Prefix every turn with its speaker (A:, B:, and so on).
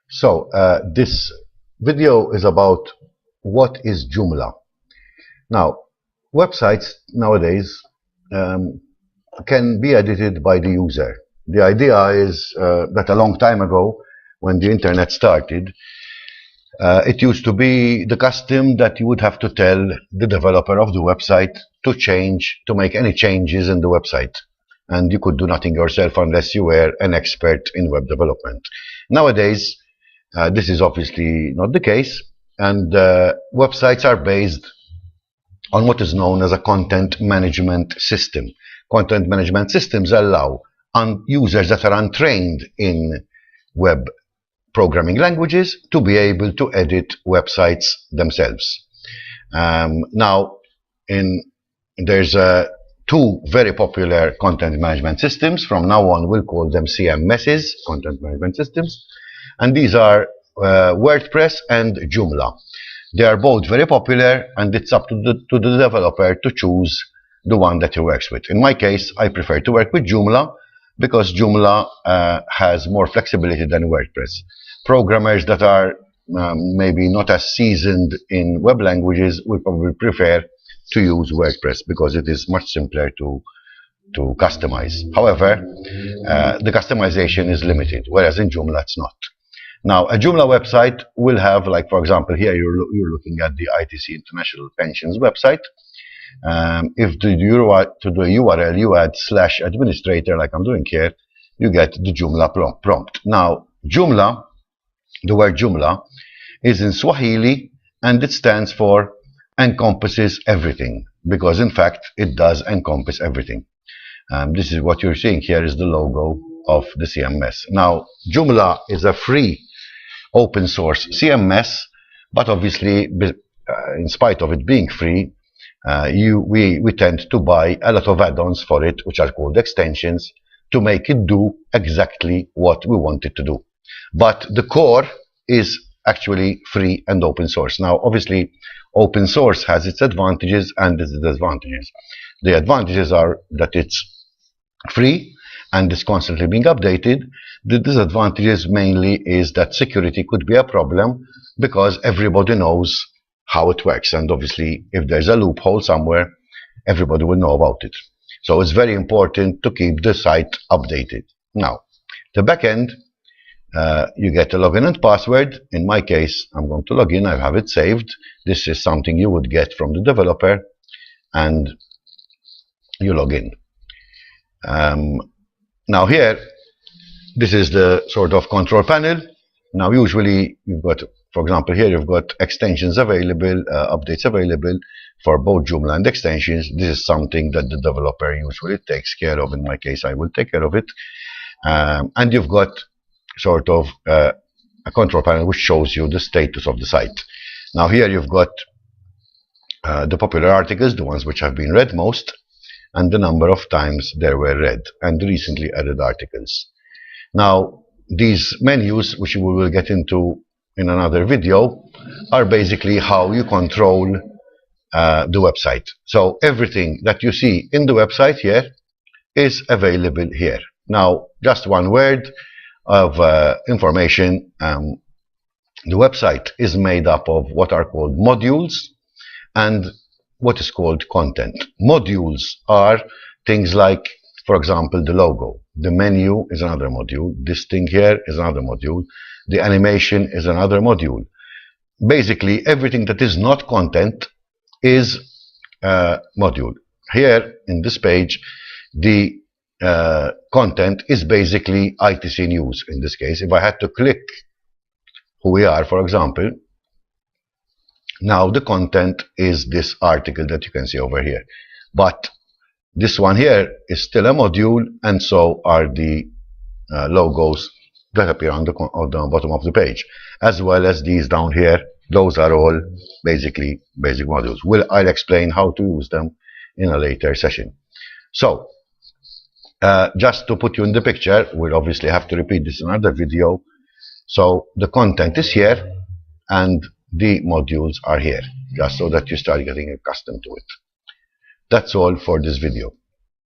A: This video is about what is Joomla. Now, websites nowadays can be edited by the user. The idea is that a long time ago, when the internet started, it used to be the custom that you would have to tell the developer of the website to make any changes in the website. And you could do nothing yourself unless you were an expert in web development. Nowadays, this is obviously not the case, and websites are based on what is known as a content management system. Content management systems allow users that are untrained in web programming languages to be able to edit websites themselves. There's two very popular content management systems. From now on, we'll call them CMSs, content management systems. And these are WordPress and Joomla. They are both very popular, and it's up to the developer to choose the one that he works with. In my case, I prefer to work with Joomla because Joomla has more flexibility than WordPress. Programmers that are maybe not as seasoned in web languages will probably prefer to use WordPress because it is much simpler to customize. However, the customization is limited, whereas in Joomla it's not. Now, a Joomla website will have, like for example, here you're looking at the ITC International Pensions website. If to the URL you add /administrator, like I'm doing here, you get the Joomla prompt. Now, Joomla, the word Joomla, is in Swahili, and it stands for encompasses everything, because in fact it does encompass everything. This is what you're seeing here is the logo of the CMS. Now, Joomla is a free open source CMS, but obviously in spite of it being free, we tend to buy a lot of add-ons for it, which are called extensions, to make it do exactly what we want it to do. But the core is actually free and open source. Now, obviously, open source has its advantages and its disadvantages. The advantages are that it's free and it's constantly being updated. The disadvantages mainly is that security could be a problem because everybody knows how it works, and obviously if there's a loophole somewhere, everybody will know about it. So it's very important to keep the site updated. Now, the backend, you get a login and password. In my case, I'm going to log in. I have it saved. This is something you would get from the developer, and you log in. Now here, this is the sort of control panel. Now usually you've got, for example, here you've got extensions available, updates available for both Joomla and extensions. This is something that the developer usually takes care of. In my case, I will take care of it. And you've got sort of a control panel which shows you the status of the site. Now here you've got the popular articles, the ones which have been read most, and the number of times they were read, and recently added articles. Now, these menus, which we will get into in another video, are basically how you control the website. So everything that you see in the website here is available here. Now, just one word of information. The website is made up of what are called modules and what is called content. Modules are things like, for example, the logo. The menu is another module. This thing here is another module. The animation is another module. Basically, everything that is not content is a module. Here, in this page, the content is basically ITC news. In this case, if I had to click who we are, for example, now the content is this article that you can see over here. But this one here is still a module, and so are the logos that appear on the bottom of the page, as well as these down here. Those are all basically basic modules. I'll explain how to use them in a later session. So, just to put you in the picture, we'll obviously have to repeat this in another video. So the content is here, and the modules are here, just so that you start getting accustomed to it. That's all for this video.